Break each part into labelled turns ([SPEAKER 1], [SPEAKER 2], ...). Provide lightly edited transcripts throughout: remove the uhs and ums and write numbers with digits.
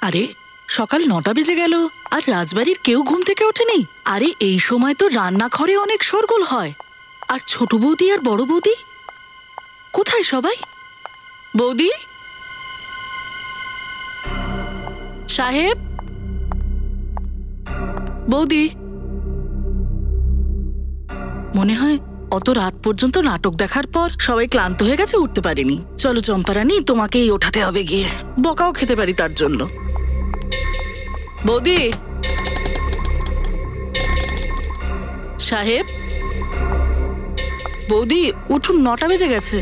[SPEAKER 1] আরে সকাল 9টা বেজে গেল আর রাজবাড়ির কেউ ঘুম থেকে ওঠেনি। আরে এই সময় তো রান্নাঘরে অনেক শোরগোল হয়। আর ছোট বৌদি আর বড় বৌদি কোথায় সবাই? বৌদি সাহেব, বৌদি, মনে হয় অত রাত পর্যন্ত নাটক দেখার পর সবাই ক্লান্ত হয়ে গেছে, উঠতে পারেনি। চলো চম্পারানী, তোমাকেই ওঠাতে হবে, গিয়ে বকাও খেতে পারি তার জন্য। বৌদি, সাহেব, বৌদি উঠুন, 9টা বেজে গেছে।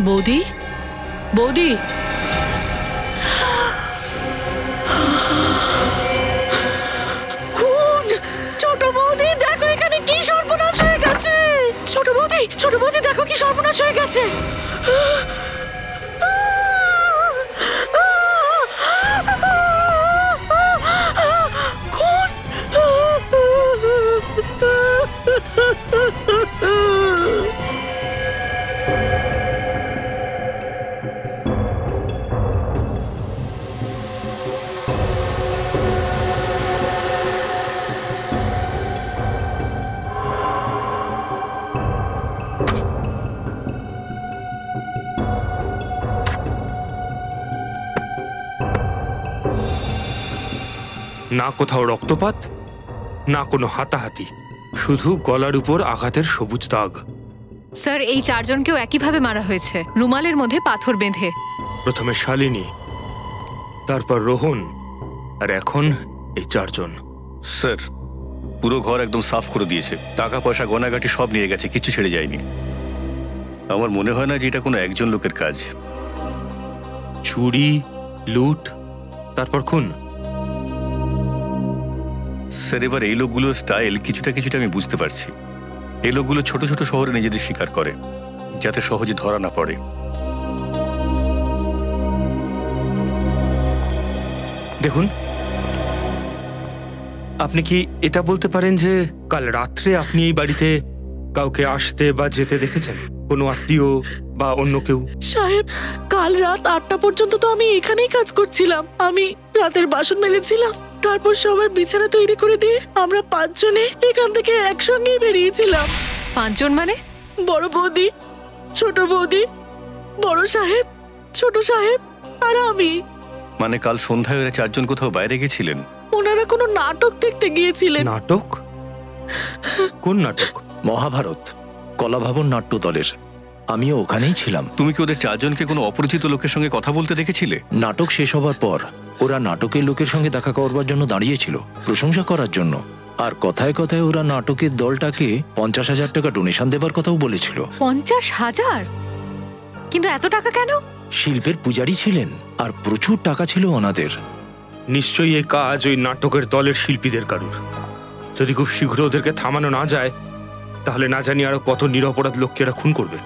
[SPEAKER 1] বৌদি, বৌদি, ছোট বৌদি দেখো এখানে কি সর্বনাশ হয়ে গেছে। ছোট বৌদি, ছোট বৌদি দেখো কি সর্বনাশ হয়ে গেছে।
[SPEAKER 2] না কোথাও রক্তপাত, না কোনো হাতাহাতি, শুধু গলার উপর আঘাতের সবুজ দাগ।
[SPEAKER 3] স্যার, এই 4 জনকেও একইভাবে মারা হয়েছে, রুমালের মধ্যে পাথর বেঁধে।
[SPEAKER 2] প্রথমে শালিনী, তারপর রোহন, আর এখন এই 4 জন।
[SPEAKER 4] স্যার, পুরো ঘর একদম সাফ করে দিয়েছে, টাকা পয়সা গয়নাগাটি সব নিয়ে গেছে, কিছু ছেড়ে যায়নি। আমার মনে হয় না যে এটা কোনো একজন লোকের কাজ।
[SPEAKER 2] চুরি, লুট, তারপর খুন।
[SPEAKER 4] স্যার, এবার এই লোকগুলোর স্টাইল কিছুটা কিছুটা আমি বুঝতে পারছি। এই লোকগুলো ছোট ছোট শহরে নিজেদের শিকার করে, যাতে সহজে ধরা না পড়ে।
[SPEAKER 2] দেখুন, আপনি কি এটা বলতে পারেন যে কাল রাত্রে আপনি এই বাড়িতে কাউকে আসতে বা যেতে দেখেছেন? কোনো আত্মীয় বা অন্য কেউ?
[SPEAKER 1] সাহেব, কাল রাত 8টা পর্যন্ত তো আমি এখানেই কাজ করছিলাম। আমি রাতের বাসন মেজেছিলাম, তারপর সবার বিছানা তৈরি করে দিয়ে আমরা 5 জনে এখান থেকে একসঙ্গে বেরিয়েছিলাম।
[SPEAKER 3] 5 জন মানে?
[SPEAKER 1] বড় বৌদি, ছোট বৌদি, বড় সাহেব, ছোট সাহেব আর আমি।
[SPEAKER 4] মানে কাল সন্ধ্যায় ওরা 4 জন কোথাও বাইরে গেছিলেন?
[SPEAKER 1] ওনারা কোনো নাটক দেখতে গিয়েছিলেন।
[SPEAKER 2] নাটক? কোন নাটক?
[SPEAKER 5] মহাভারত, কলাভবন নাট্য দলের। আমিও ওখানেই ছিলাম।
[SPEAKER 4] তুমি কি ওদের 4 জনকে কোনো অপরিচিত লোকের সঙ্গে কথা বলতে দেখেছিলে?
[SPEAKER 5] নাটক শেষ হবার পর ওরা নাটকের লোকের সঙ্গে দেখা করবার জন্য দাঁড়িয়েছিল, প্রশংসা করার জন্য। আর কথায় কথায় ওরা নাটকের দলটাকে 50,000 টাকা ডোনেশন দেবার কথাও বলেছিল।
[SPEAKER 3] 50,000? কিন্তু এত টাকা কেন?
[SPEAKER 5] শিল্পের পূজারী ছিলেন আর প্রচুর টাকা ছিল ওনাদের।
[SPEAKER 2] নিশ্চয়ই এই কাজ ওই নাটকের দলের শিল্পীদের কারুর। যদি খুব শীঘ্র ওদেরকে থামানো না যায়, তাহলে না জানি আরো কত নিরপরাধ লোককে এরা খুন করবে।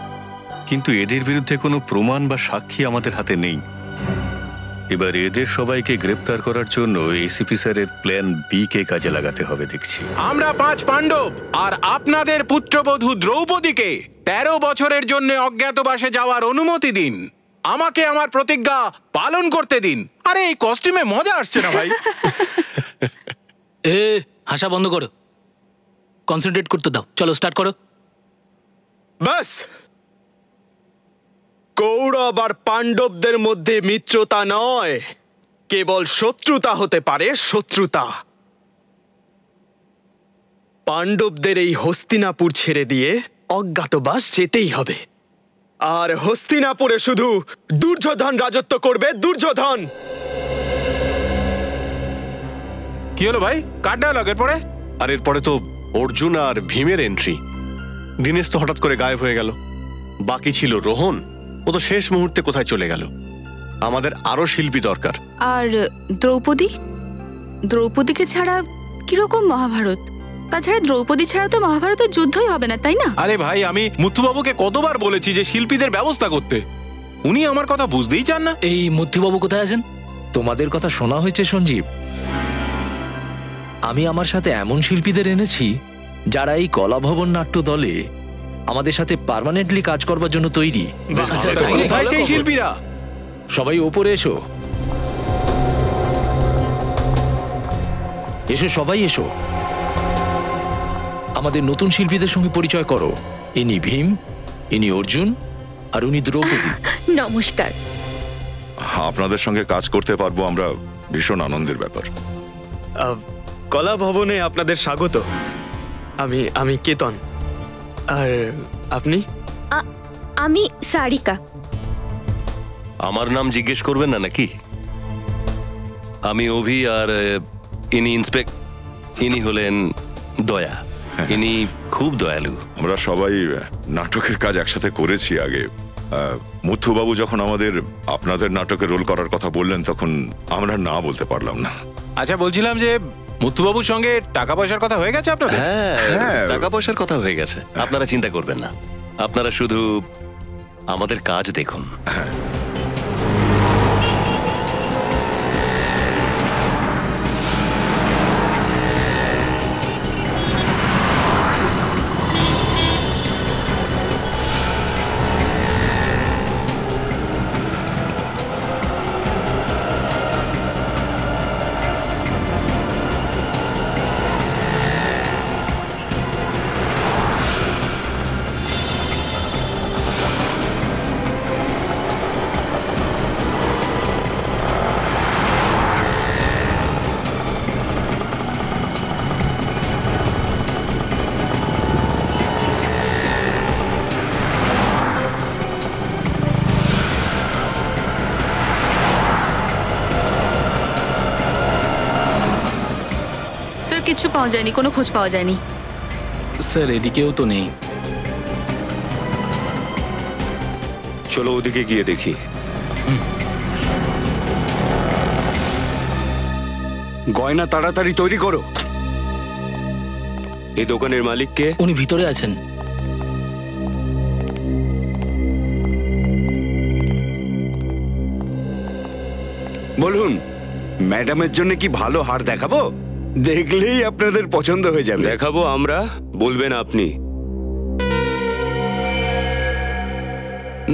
[SPEAKER 4] কিন্তু এদের বিরুদ্ধে কোনো প্রমাণ বা সাক্ষী আমাদের হাতে নেই। এবার এদের সবাইকে গ্রেপ্তার করার জন্য এসিপি স্যারের প্ল্যান বি কে কাজে লাগাতে হবে দেখছি।
[SPEAKER 6] আমরা 5 পাণ্ডব আর আপনাদের পুত্রবধূ দ্রৌপদীকে 13 বছরের জন্য অজ্ঞাতবাসে যাওয়ার অনুমতি দিন। আমাকে আমার প্রতিজ্ঞা পালন করতে দিন। আরে এই কস্টিউমে মজা আসছে না ভাই?
[SPEAKER 7] হাসা বন্ধ করো, কনসেন্ট্রেট করতে দাও। চলো স্টার্ট করো।
[SPEAKER 6] বাস, কৌরব আর পাণ্ডবদের মধ্যে মিত্রতা নয়, কেবল শত্রুতা হতে পারে, শত্রুতা। পাণ্ডবদের এই হস্তিনাপুর ছেড়ে দিয়ে অজ্ঞাতবাস যেতেই হবে। আর হস্তিনাপুরে শুধু দুর্যোধন রাজত্ব করবে, দুর্যোধন। কি হলো ভাই, কার ডায়লগের পরে?
[SPEAKER 4] আর এরপরে তো অর্জুন আর ভীমের এন্ট্রি। দীনেশ তো হঠাৎ করে গায়েব হয়ে গেল। বাকি ছিল রোহন, ও তো শেষ মুহূর্তে কোথায় চলে গেল। আমাদের আরো শিল্পী দরকার।
[SPEAKER 8] আর দ্রৌপদী, দ্রৌপদীকে ছাড়া কিরকম মহাভারত? তাছাড়া দ্রৌপদী ছাড়া তো মহাভারতের যুদ্ধই হবে না, তাই না?
[SPEAKER 6] আরে ভাই, আমি মুথুবাবুকে কতবার বলেছি যে শিল্পীদের ব্যবস্থা করতে, উনি আমার কথা বুঝতেই চান না।
[SPEAKER 7] এই মুথুবাবু কোথায় আছেন?
[SPEAKER 5] তোমাদের কথা শোনা হয়েছে সঞ্জীব। আমি আমার সাথে এমন শিল্পীদের এনেছি যারা এই কলাভবন নাট্য দলে আমাদের সাথে পার্মানেন্টলি কাজ করবার জন্য তৈরি।
[SPEAKER 7] আচ্ছা,
[SPEAKER 6] তো কোথায় সেই শিল্পীরা?
[SPEAKER 5] সবাই ওপরে এসো, এসো সবাই এসো। আমাদের নতুন শিল্পীদের সঙ্গে পরিচয় করো। ইনি ভীম, ইনি অর্জুন, আর উনি দ্রৌপদী।
[SPEAKER 9] নমস্কার।
[SPEAKER 10] আপনাদের সঙ্গে কাজ করতে পারবো আমরা ভীষণ আনন্দের ব্যাপার।
[SPEAKER 11] কলা ভবনে আপনাদের স্বাগত। আমি কেতন। আর আপনি?
[SPEAKER 9] আমি সারিকা।
[SPEAKER 12] আমার নাম জিজ্ঞেস করবেন না নাকি? আমি অভি, আর ইনি হলেন দয়া। ইনি খুব দয়ালু।
[SPEAKER 10] আমরা সবাই নাটকের কাজ একসাথে করেছি আগে। মুথুবাবু যখন আমাদের আপনাদের নাটকে রোল করার কথা বললেন তখন আমরা না বলতে পারলাম না।
[SPEAKER 6] আচ্ছা, বলছিলাম যে মুথুবাবুর সঙ্গে টাকা পয়সার কথা হয়ে গেছে আপনাদের?
[SPEAKER 12] হ্যাঁ, টাকা পয়সার কথা হয়ে গেছে। আপনারা চিন্তা করবেন না, আপনারা শুধু আমাদের কাজ দেখুন।
[SPEAKER 8] স্যার, কিচ্ছু পাওয়া যায়নি, কোনো খোঁজ পাওয়া যায়নি।
[SPEAKER 7] স্যার এদিকেও তো নেই।
[SPEAKER 2] চলো ওদিকে গিয়ে দেখি।
[SPEAKER 13] গয়না তাড়াতাড়ি তৈরি করো।
[SPEAKER 2] এই দোকানের মালিককে?
[SPEAKER 7] উনি ভিতরে আছেন।
[SPEAKER 13] বলুন, ম্যাডামের জন্য কি ভালো হার দেখাবো? দেখলেই আপনাদের পছন্দ হয়ে যাবে।
[SPEAKER 2] দেখাবো আমরা, বলবেন আপনি?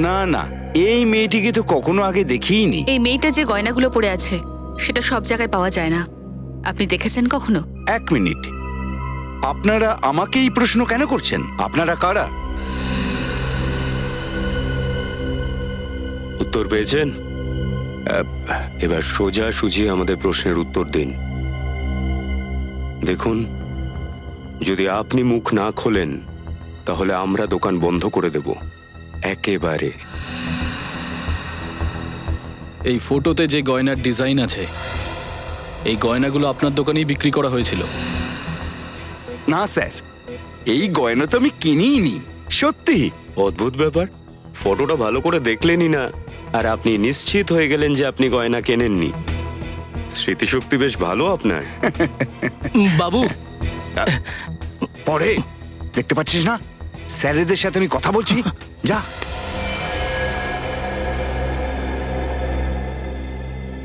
[SPEAKER 13] না না, এই মেয়েটিকে তো কখনো আগে দেখিনি।
[SPEAKER 8] এই মেয়েটা যে গয়নাগুলো পরে আছে সেটা সব জায়গায় পাওয়া যায় না। আপনি দেখেছেন কখনো?
[SPEAKER 13] এক মিনিট, আপনারা আমাকে এই প্রশ্ন কেন করছেন? আপনারা কারা?
[SPEAKER 2] উত্তর পেয়েছেন? এবার সোজা সুজি আমাদের প্রশ্নের উত্তর দিন। দেখুন, যদি আপনি মুখ না খোলেন তাহলে আমরা দোকান বন্ধ করে দেব একেবারে।
[SPEAKER 7] এই ফটোতে যে গয়নার ডিজাইন আছে, এই গয়নাগুলো আপনার দোকানেই বিক্রি করা হয়েছিল?
[SPEAKER 13] না স্যার, এই গয়না তো আমি কিনিনি। সত্যি
[SPEAKER 2] অদ্ভুত ব্যাপার, ফটোটা ভালো করে দেখলেনই না আর আপনি নিশ্চিত হয়ে গেলেন যে আপনি গয়না কেনেননি। স্মৃতিশক্তি বেশ ভালো আপনার।
[SPEAKER 7] বাবু,
[SPEAKER 13] পরে দেখতে পাচ্ছিস না স্যারেদের সাথে আমি কথা বলছি? যা।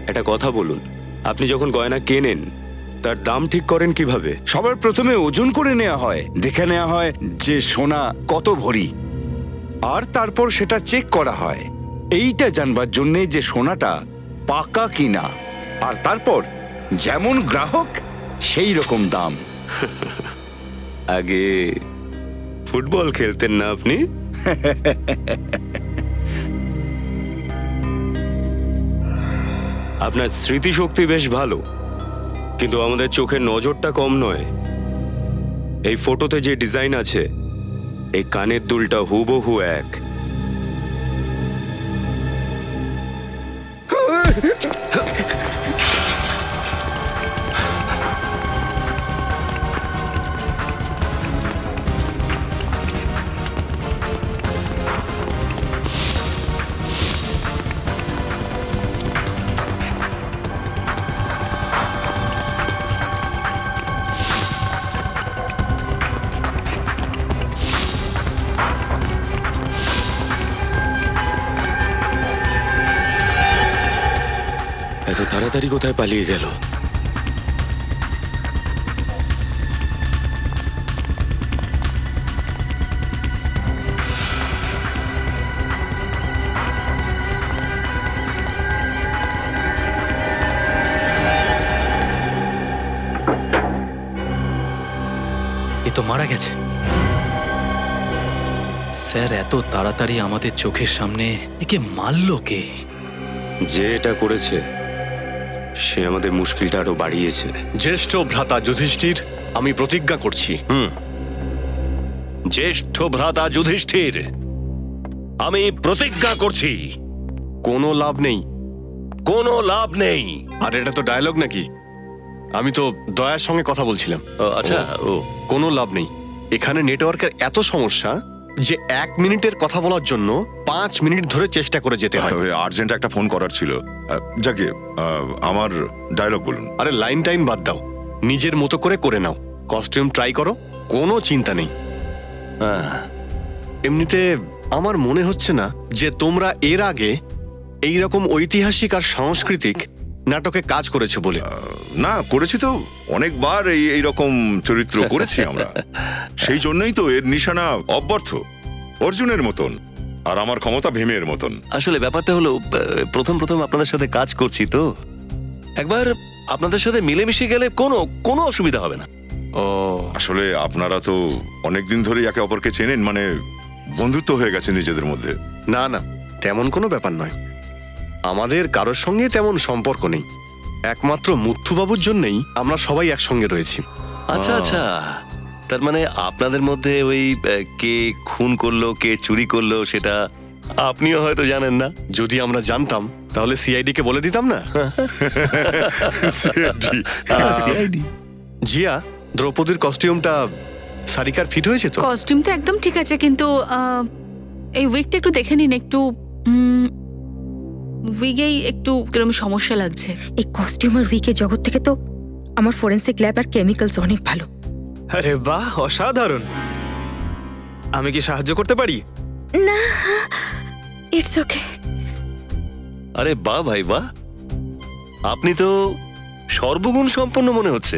[SPEAKER 2] একটা কথা বলুন, আপনি যখন গয়না কেনেন তার দাম ঠিক করেন কিভাবে?
[SPEAKER 13] সবার প্রথমে ওজন করে নেওয়া হয়, দেখে নেওয়া হয় যে সোনা কত ভরি, আর তারপর সেটা চেক করা হয় এইটা জানবার জন্যে যে সোনাটা পাকা কিনা, আর তারপর যেমন গ্রাহক সেই রকম দাম।
[SPEAKER 2] আগে ফুটবল খেলতেন না আপনি? আপনার স্মৃতিশক্তি বেশ ভালো, কিন্তু আমাদের চোখের নজরটা কম নয়। এই ফটোতে যে ডিজাইন আছে, এই কানের দুলটা হুবহু এক। এত তাড়াতাড়ি কোথায় পালিয়ে গেল?
[SPEAKER 7] এ তো মারা গেছে। স্যার, এত তাড়াতাড়ি আমাদের চোখের সামনে একে মারলো কে?
[SPEAKER 14] যে এটা করেছে সে আমাদের মুশকিলটা আরো বাড়িয়েছে।
[SPEAKER 4] জ্যেষ্ঠ ভ্রাতা যুধিষ্ঠির, আমি প্রতিজ্ঞা করছি।
[SPEAKER 12] জ্যেষ্ঠ ভ্রাতা যুধিষ্ঠির, আমি প্রতিজ্ঞা করছি
[SPEAKER 4] কোনো লাভ নেই।
[SPEAKER 12] কোনো লাভ নেই।
[SPEAKER 4] আর এটা তো ডায়লগ নাকি? আমি তো দয়ার সঙ্গে কথা বলছিলাম।
[SPEAKER 12] আচ্ছা,
[SPEAKER 4] কোনো লাভ নেই। এখানে নেটওয়ার্কের এত সমস্যা যে 1 মিনিটের কথা বলার জন্য 5 মিনিট ধরে চেষ্টা করে যেতে হয়।
[SPEAKER 10] আর্জেন্ট একটা ফোন করার ছিল। যাকে আমার ডায়লগ বলুন।
[SPEAKER 4] আরে লাইন টাইন বাদ দাও, নিজের মতো করে নাও। কস্টিউম ট্রাই করো, কোনো চিন্তা নেই। এমনিতে আমার মনে হচ্ছে না যে তোমরা এর আগে এই রকম ঐতিহাসিক আর সাংস্কৃতিক নাটকে কাজ করেছো বলে।
[SPEAKER 10] না, করেছি তো অনেকবার। এইরকম চরিত্র করেছি আমরা। সেই জন্যই তো এর নিশানা অব্যর্থ, অর্জুনের মতন, আর আমার ক্ষমতা ভীমের মতন।
[SPEAKER 12] আসলে ব্যাপারটা হলো, প্রথম আপনাদের সাথে কাজ করছি তো, একবার আপনাদের সাথে মিলেমিশে গেলে কোনো অসুবিধা হবে না।
[SPEAKER 10] আসলে আপনারা তো অনেকদিন ধরে একে অপরকে চেনেন, মানে বন্ধুত্ব হয়ে গেছে নিজেদের মধ্যে।
[SPEAKER 4] না না, তেমন কোনো ব্যাপার নয়। আমাদের কারোর সঙ্গে তেমন সম্পর্ক নেই। একমাত্র মুথুবাবুর জন্যই আমরা সবাই একসঙ্গে রয়েছি।
[SPEAKER 12] আচ্ছা আচ্ছা, তার মানে আপনাদের মধ্যে ওই কে খুন করলো, কে চুরি করলো, সেটা আপনিও হয়তো জানেন না।
[SPEAKER 4] যদি আমরা জানতাম তাহলে সিআইডি কে বলে দিতাম না।
[SPEAKER 12] সিআইডি।
[SPEAKER 4] জিয়া, দ্রৌপদীর কস্টিউমটা সারিকার ফিট হয়েছে তো?
[SPEAKER 8] কস্টিউম তো একদম ঠিক আছে, কিন্তু এই উইকটা একটু দেখে নিন। একটু উইগেই একটু কিরকম সমস্যা লাগছে।
[SPEAKER 9] এই কস্টিউম আর উইকের জগৎ থেকে তো আমার ফরেন্সিক ল্যাব আর কেমিক্যালস অনেক ভালো।
[SPEAKER 11] আরে বাহ, অসাধারণ। আমি কি সাহায্য করতে পারি?
[SPEAKER 9] না, ইটস ওকে।
[SPEAKER 12] আরে বাহ ভাই বাহ, আপনি তো সর্বগুণ সম্পন্ন মনে হচ্ছে।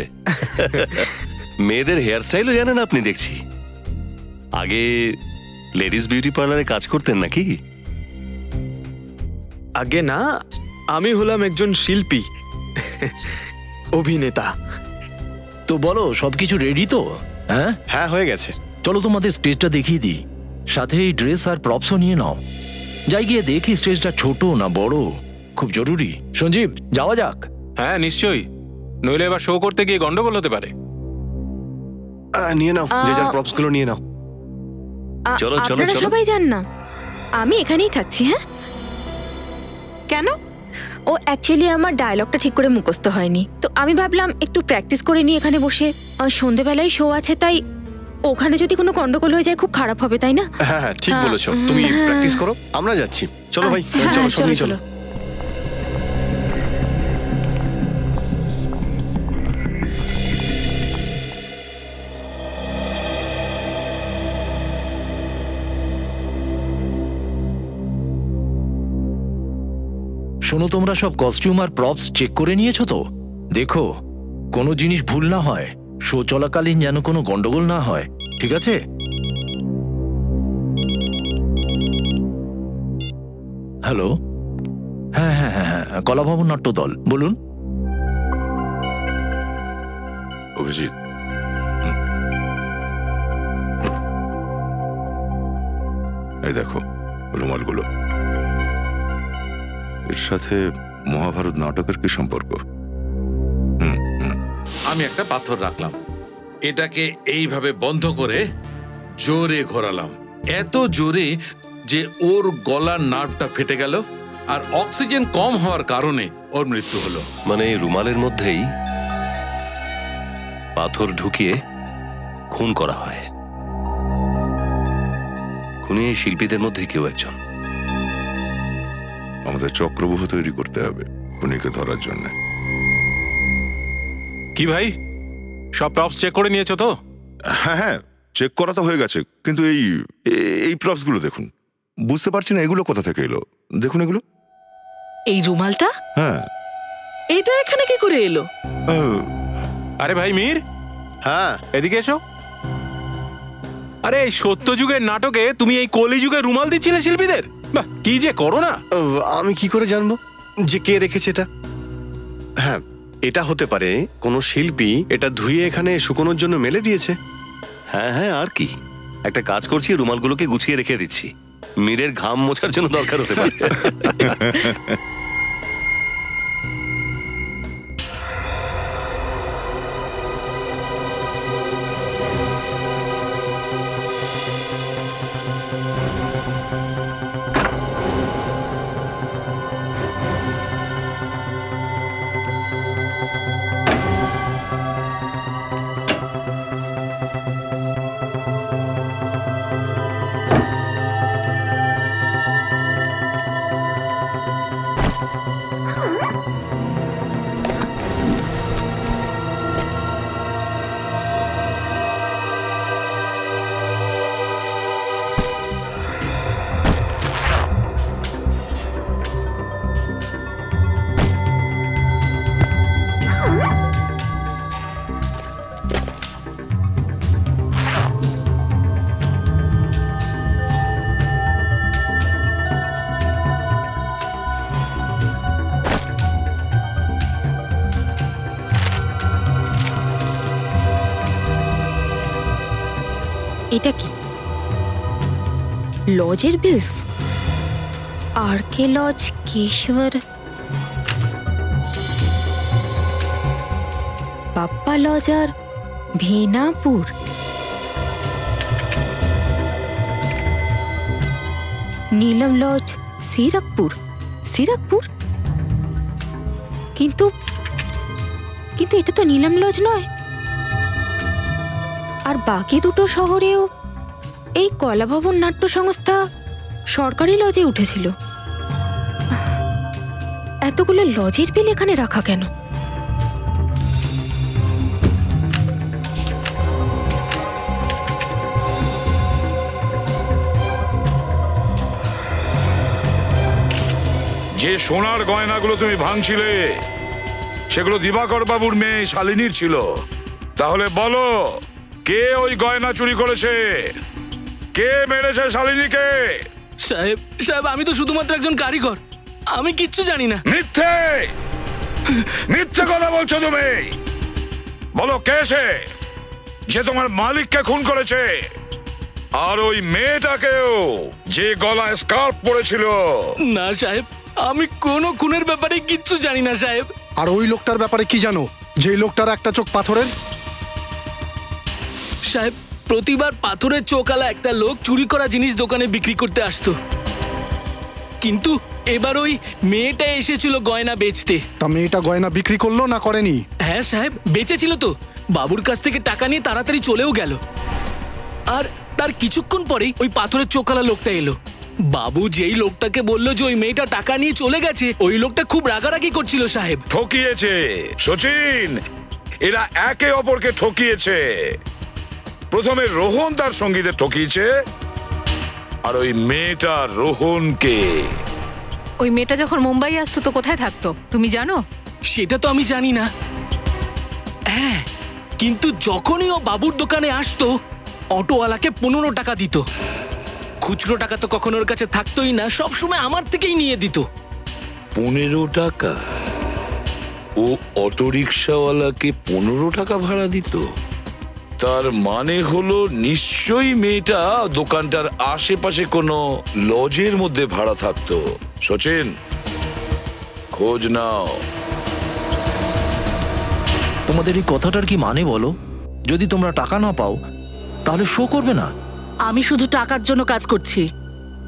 [SPEAKER 12] মেয়েদের হেয়ার স্টাইলও জানেন আপনি, দেখছি। আগে লেডিস বিউটি পার্লারে কাজ করতেন নাকি?
[SPEAKER 11] আগে না, আমি হলাম একজন শিল্পী, অভিনেতা।
[SPEAKER 5] তো বলো, সবকিছু রেডি তো? হ্যাঁ
[SPEAKER 4] হ্যাঁ, হয়ে গেছে।
[SPEAKER 5] চলো তোমাদের স্টেজটা দেখিয়ে দিই, সাথে এই ড্রেস আর প্রপসও নিয়ে নাও। যাই গিয়ে দেখি স্টেজটা ছোট না বড়, খুব জরুরি। সঞ্জীব, যাওয়া যাক।
[SPEAKER 6] হ্যাঁ নিশ্চয়ই, নইলে এবার শো করতে গিয়ে গন্ডগোল হতে পারে।
[SPEAKER 4] নিয়ে নাও, যে যার প্রপস গুলো নিয়ে নাও।
[SPEAKER 12] চলো চলো
[SPEAKER 9] আপনারা
[SPEAKER 12] চলো।
[SPEAKER 9] সবাই যান না, আমি এখানেই থাকছি। হ্যাঁ,
[SPEAKER 8] কেন?
[SPEAKER 9] ও অ্যাকচুয়ালি আমার ডায়লগটা ঠিক করে মুখস্থ হয়নি, তো আমি ভাবলাম একটু প্র্যাকটিস করে নিই এখানে বসে। সন্ধেবেলায় শো আছে, তাই ওখানে যদি কোনো গন্ডগোল হয়ে যায় খুব খারাপ হবে, তাই না?
[SPEAKER 4] হ্যাঁ হ্যাঁ, ঠিক বলেছো। তুমি প্র্যাকটিস করো, আমরা যাচ্ছি। চলো ভাই, চলো সঙ্গে চলো।
[SPEAKER 5] শোনো, তোমরা সব কস্টিউম আর প্রপস চেক করে নিয়েছো তো? দেখো কোনো জিনিস ভুল না হয়, শো চলাকালীন যেন কোনো গন্ডগোল না হয়, ঠিক আছে? হ্যালো, হ্যাঁ হ্যাঁ হ্যাঁ হ্যাঁ, কলাভবন নাট্য দল, বলুন।
[SPEAKER 10] অভিজিৎ, এই দেখো রুমালগুলো, এর সাথে মহাভারত নাটকের কি সম্পর্ক?
[SPEAKER 15] আমি একটা পাথর রাখলাম, এটাকে এইভাবে বন্ধ করে জোরে ঘোরালাম, এত জোরে যে ওর গলার নার্ভটা ফেটে গেল, আর অক্সিজেন কম হওয়ার কারণে ওর মৃত্যু হলো।
[SPEAKER 12] মানে রুমালের মধ্যেই পাথর ঢুকিয়ে খুন করা হয়। খুনি শিল্পীদের মধ্যে কেউ একজন।
[SPEAKER 10] আমাদের চক্রব্যূহ তৈরি করতে হবে খুনিকে ধরার জন্য।
[SPEAKER 6] কি ভাই, সব প্রপস চেক করে নিয়েছো তো?
[SPEAKER 10] হ্যাঁ হ্যাঁ, চেক করা তো হয়ে গেছে, কিন্তু এই প্রপস গুলো দেখুন, বুঝতে পারছি না এগুলো কোথা থেকে এলো। দেখুন এগুলো।
[SPEAKER 1] এই রুমালটা?
[SPEAKER 10] হ্যাঁ।
[SPEAKER 1] এটা এখানে কি করে এলো?
[SPEAKER 6] আরে ভাই মীর, হ্যাঁ এদিকে এসো। আরে এই সত্যযুগের নাটকে তুমি এই কলিযুগে রুমাল দিচ্ছিলে শিল্পীদের? বাহ, কি যে করো না।
[SPEAKER 4] আমি কি করে জানবো যে কে রেখেছে এটা? হ্যাঁ, এটা হতে পারে কোনো শিল্পী এটা ধুয়ে এখানে শুকোনোর জন্য মেলে দিয়েছে।
[SPEAKER 12] হ্যাঁ হ্যাঁ, আর কি, একটা কাজ করছি, রুমালগুলোকে গুছিয়ে রেখে দিচ্ছি, মীরের ঘাম মোছার জন্য দরকার হতে পারে।
[SPEAKER 9] এটা কি লজের বিলস? আর কে লজ, কেশর, বাপ্পা লজ আর ভেনাপুর। নীলম লজ সিরাকপুর। সিরাকপুর? কিন্তু কিন্তু এটা তো নীলম লজ নয়। আর বাকি দুটো শহরেও এই কলাভবন নাট্য সংস্থা সরকারি লজে উঠেছিল। এতগুলো লজের বিল এখানে রাখা কেন?
[SPEAKER 16] যে সোনার গয়নাগুলো তুমি ভাঙছিলে সেগুলো দিবাকর বাবুর মেয়ে শালিনীর ছিল। তাহলে বলো, কে ওই গয়না চুরি করেছে? কে মেরেছে শালিনীকে?
[SPEAKER 17] সাহেব সাহেব, আমি তো শুধুমাত্র একজন কারিগর, আমি কিচ্ছু জানি না।
[SPEAKER 16] মিথ্যে মিথ্যে কথা বলছো তুমি। বলো, কে সে যে তোমার মালিককে খুন করেছে? আর ওই মেয়েটাকেও, যে গলায় স্কার্ফ পরেছিল?
[SPEAKER 17] না সাহেব, আমি কোনো খুনের ব্যাপারে কিচ্ছু জানি না সাহেব।
[SPEAKER 18] আর ওই লোকটার ব্যাপারে কি জানো, যে লোকটার একটা চোখ পাথরের?
[SPEAKER 17] সাহেব, প্রতিবার পাথরের চোখালা একটা লোক চুরি করা জিনিস দোকানে বিক্রি করতে আসতো, কিন্তু এবার ওই মেয়েটা এসেছিল গয়না বেচতে।
[SPEAKER 18] তা মেয়েটা গয়না বিক্রি করলো না করেনি?
[SPEAKER 17] হ্যাঁ সাহেব, বেচেছিল তো। বাবুর কাছ থেকে টাকা নিয়ে তাড়াতাড়ি চলেও গেল। আর তার কিছুক্ষণ পরেই ওই পাথরের চোখালা লোকটা এলো। বাবু যেই লোকটাকে বললো যে ওই মেয়েটা টাকা নিয়ে চলে গেছে, ওই লোকটা খুব রাগারাগি করছিল সাহেব।
[SPEAKER 16] ঠকিয়েছে সচিন, এরা একে অপরকে ঠকিয়েছে। প্রথমে রোহন তার সঙ্গীদের ঠকিয়েছে, আর ওই মেয়েটা রোহনকে।
[SPEAKER 3] ওই মেয়েটা যখন মুম্বাই আসতো তো কোথায় থাকতো তুমি জানো?
[SPEAKER 17] সেটা তো আমি জানি না। হ্যাঁ, কিন্তু যখনই ও বাবুর দোকানে আসতো, অটোওয়ালাকে 15 টাকা দিত। খুচরো টাকা তো কখনো ওর কাছে থাকতোই না, সবসময় আমার থেকেই নিয়ে দিত।
[SPEAKER 16] 15 টাকা? ও অটো রিক্সাওয়ালাকে 15 টাকা ভাড়া দিত? তার মানে হলো নিশ্চয়ই মেয়েটা দোকানটার আশেপাশে কোনো লজের মধ্যে ভাড়া থাকতো। সচিন, খোঁজ নাও।
[SPEAKER 5] তোমাদের এই কথাটার কি মানে বলো? যদি তোমরা টাকা না পাও তাহলে শো করবে না।
[SPEAKER 1] আমি শুধু টাকার জন্য কাজ করছি,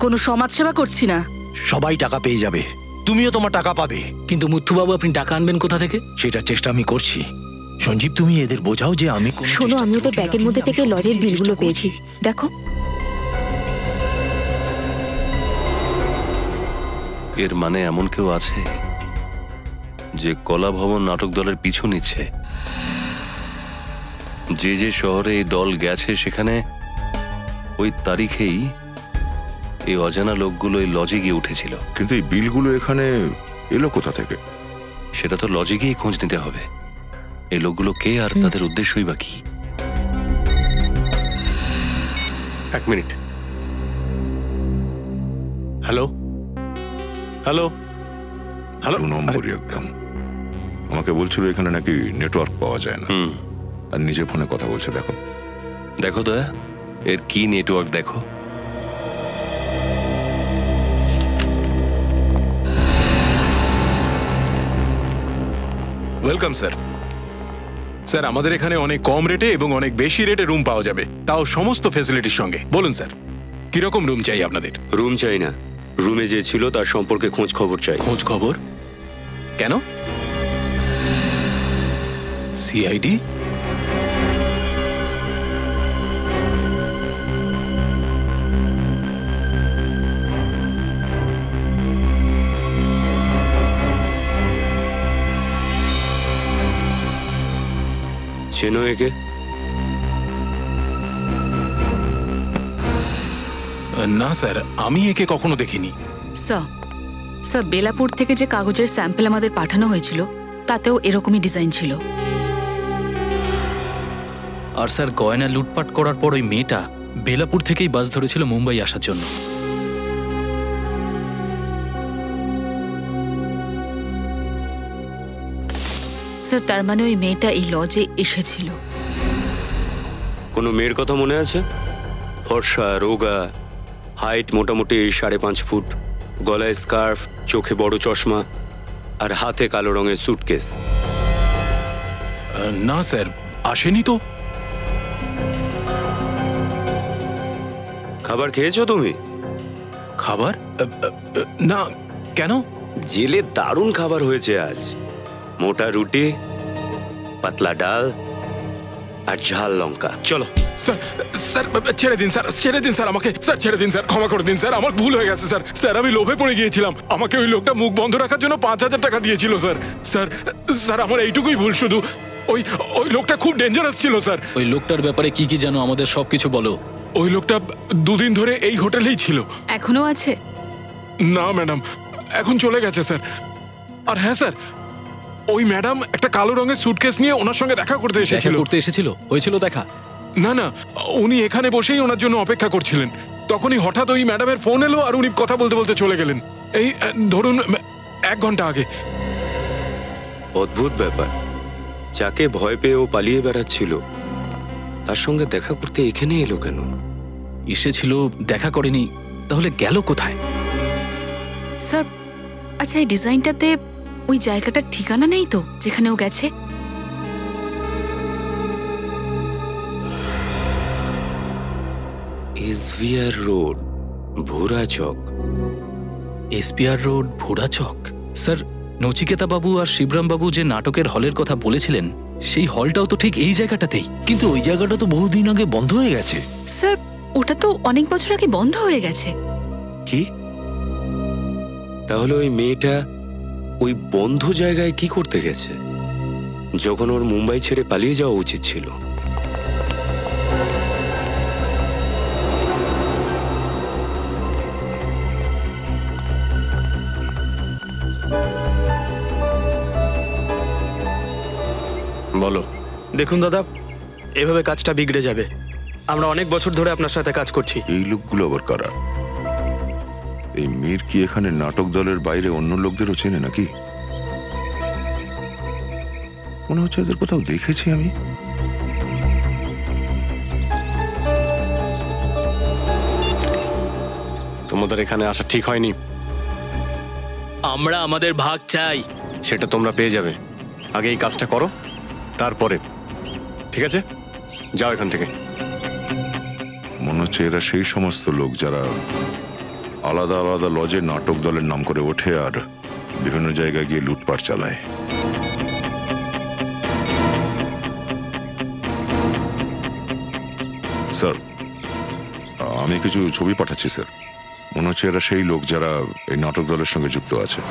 [SPEAKER 1] কোনো সমাজ সেবা করছি না।
[SPEAKER 5] সবাই টাকা পেয়ে যাবে, তুমিও তোমার টাকা পাবে।
[SPEAKER 17] কিন্তু মুথুবাবু, আপনি টাকা আনবেন কোথা থেকে?
[SPEAKER 5] সেটা চেষ্টা আমি করছি। সঞ্জীব, তুমি এদের বোঝাও যে আমি
[SPEAKER 9] শোনো, আমি ওদের ব্যাগের মধ্যে থেকে লজের বিলগুলো পেয়েছি, দেখো।
[SPEAKER 12] এর মানে এমন কেউ আছে যে কলা ভবন নাটক দলের পিছু নিচ্ছে? যে যে শহরে এই দল গেছে সেখানে ওই তারিখেই এই অজানা লোকগুলো এই লজে গিয়ে উঠেছিল।
[SPEAKER 10] কিন্তু এই বিলগুলো এখানে এলো কোথা থেকে?
[SPEAKER 12] সেটা তো লজে গিয়ে খোঁজ নিতে হবে। এই লোকগুলো কে আর তাদের উদ্দেশ্যই বা কি?
[SPEAKER 4] এক মিনিট। Hello hello hello.
[SPEAKER 10] 2 নম্বরই একদম। আমাকে বলছিল এখানে নাকি নেটওয়ার্ক পাওয়া যায় না, আর নিজে ফোনে কথা বলছে। দেখো,
[SPEAKER 12] দেখো দয়া, এর কি নেটওয়ার্ক দেখো।
[SPEAKER 6] Welcome sir. স্যার, আমাদের এখানে অনেক কম রেটে এবং অনেক বেশি রেটে রুম পাওয়া যাবে, তাও সমস্ত ফ্যাসিলিটির সঙ্গে। বলুন স্যার, কিরকম রুম চাই আপনাদের?
[SPEAKER 14] রুম চাই না, রুমে যে ছিল তার সম্পর্কে খোঁজ খবর চাই।
[SPEAKER 6] খোঁজ খবর? কেন? সিআইডি?
[SPEAKER 14] চেনো একে?
[SPEAKER 6] না স্যার, আমি একে কখনো দেখিনি।
[SPEAKER 1] স্যার, বেলাপুর থেকে যে কাগজের স্যাম্পল আমাদের পাঠানো হয়েছিল তাতেও এরকমই ডিজাইন ছিল।
[SPEAKER 7] আর স্যার, গয়না লুটপাট করার পর ওই মেয়েটা বেলাপুর থেকেই বাস ধরেছিল মুম্বাই আসার জন্য।
[SPEAKER 1] স্যার, তার মানে ওই মেয়েটা এই লজে এসেছিল।
[SPEAKER 14] কোনো মেয়ের কথা মনে আছে? ফর্সা, রোগা, হাইট মোটামুটি 5.5 ফুট, গলায় স্কার্ফ, চোখে বড় চশমা আর হাতে কালো রঙের সুটকেস।
[SPEAKER 6] না স্যার, আসেনি তো।
[SPEAKER 14] খাবার খেয়েছো তুমি?
[SPEAKER 6] খাবার? না, কেন?
[SPEAKER 14] জেলে দারুণ খাবার হয়েছে আজ। মোটা রুটি, পাতলা ডাল আর ঝাল লঙ্কা। চলো।
[SPEAKER 6] স্যার, স্যার ছেড়ে দিন স্যার, ছেড়ে দিন স্যার আমাকে। স্যার ছেড়ে দিন স্যার, ক্ষমা করে দিন স্যার, আমার ভুল হয়ে গেছে স্যার। স্যার, আমি লোভে পড়ে গিয়েছিলাম। আমাকে ওই লোকটা মুখ বন্ধ রাখার জন্য 5,000 টাকা দিয়েছিল স্যার। স্যার, স্যার আমার এইটুকুই ভুল শুধু। ওই ওই লোকটা খুব ডেঞ্জারাস ছিল স্যার।
[SPEAKER 7] ওই লোকটার ব্যাপারে কি কি জানো আমাদের সবকিছু বলো।
[SPEAKER 6] ওই লোকটা 2 দিন ধরে এই হোটেলেই ছিল।
[SPEAKER 1] এখনো আছে?
[SPEAKER 6] না ম্যাডাম, এখন চলে গেছে স্যার। আর হ্যাঁ স্যার, ওই ম্যাডাম একটা কালো রঙের সুটকেস নিয়ে ওনার সঙ্গে দেখা করতে এসেছিল।
[SPEAKER 7] হয়েছিল দেখা?
[SPEAKER 6] না না, উনি এখানে বসেই ওনার জন্য অপেক্ষা করছিলেন। তখনই হঠাৎ ওই ম্যাডামের ফোন এলো আর উনি কথা বলতে বলতে চলে গেলেন। এই ধরুন 1 ঘন্টা আগে।
[SPEAKER 14] অদ্ভুত ব্যাপার, যাকে ভয় পেয়ে ও পালিয়ে বেড়াচ্ছিল তার সঙ্গে দেখা করতে এখানে এলো কেন?
[SPEAKER 7] এসেছিল, দেখা করেনি, তাহলে গেল কোথায়?
[SPEAKER 1] স্যার, আচ্ছা এই ডিজাইনটাতে ওই জায়গাটার ঠিকানা নেই তো যেখানে ও গেছে?
[SPEAKER 14] এসভিআর রোড, ভোরা চক।
[SPEAKER 7] এসপিআর রোড, ভোরা চক। স্যার, নচিকেতা বাবু আর শিবরাম বাবু যে নাটকের হলের কথা বলেছিলেন সেই হলটাও তো ঠিক এই জায়গাটাতেই।
[SPEAKER 5] কিন্তু ওই জায়গাটা তো বহুদিন আগে বন্ধ হয়ে গেছে।
[SPEAKER 1] স্যার, ওটা তো অনেক বছর আগে বন্ধ হয়ে গেছে।
[SPEAKER 14] কি? তাহলে ওই মেয়েটা ওই বন্ধ জায়গায় কি করতে গেছে যখন ওর মুম্বাই ছেড়ে পালিয়ে যাওয়া উচিত ছিল?
[SPEAKER 11] বলো। দেখুন দাদা, এভাবে কাজটা বিগড়ে যাবে। আমরা অনেক বছর ধরে আপনার সাথে কাজ করছি।
[SPEAKER 10] এই লোকগুলো আবার কারা? এই মীর কি এখানে নাটক দলের বাইরে অন্য লোকদেরও চেনে নাকি? মনে হচ্ছে এদের কোথাও দেখেছি আমি।
[SPEAKER 4] তোমাদের এখানে আসা ঠিক হয়নি।
[SPEAKER 17] আমরা আমাদের ভাগ চাই।
[SPEAKER 4] সেটা তোমরা পেয়ে যাবে। আগে এই কাজটা করো, তারপরে। ঠিক আছে, যাও এখান থেকে।
[SPEAKER 10] মনে হচ্ছে এরা সেই সমস্ত লোক যারা আলাদা আলাদা লজে নাটক দলের নাম করে ওঠে আর বিভিন্ন জায়গায় গিয়ে লুটপাট চালায়। স্যার, আমি কিছু ছবি পাঠাচ্ছি স্যার। মনে হচ্ছে এরা সেই লোক যারা এই নাটক দলের সঙ্গে যুক্ত আছে।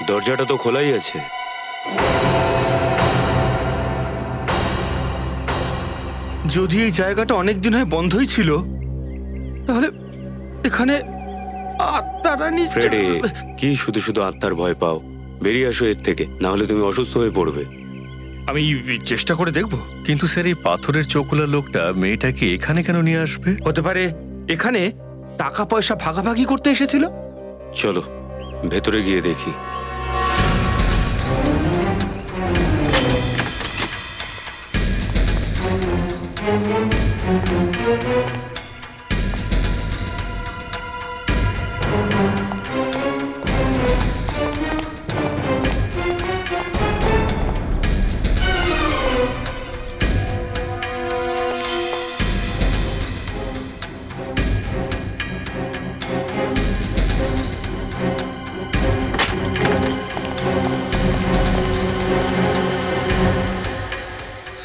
[SPEAKER 14] দরজাটা তো খোলাই আছে।
[SPEAKER 2] যদি এই জায়গাটা অনেকদিন হয় বন্ধই ছিল তাহলে এখানে আত্মারা
[SPEAKER 14] ফ্রেডি, কি শুধু শুধু আত্মার ভয় পাও? বেরিয়ে আসো এর থেকে, না হলে তুমি অসুস্থ হয়ে পড়বে।
[SPEAKER 2] আমি চেষ্টা করে দেখবো।
[SPEAKER 19] কিন্তু স্যার, এই পাথরের চোখলা লোকটা মেয়েটাকে এখানে কেন নিয়ে আসবে?
[SPEAKER 2] হতে পারে এখানে
[SPEAKER 19] টাকা পয়সা ভাগাভাগি করতে এসেছিল?
[SPEAKER 14] চলো ভেতরে গিয়ে দেখি।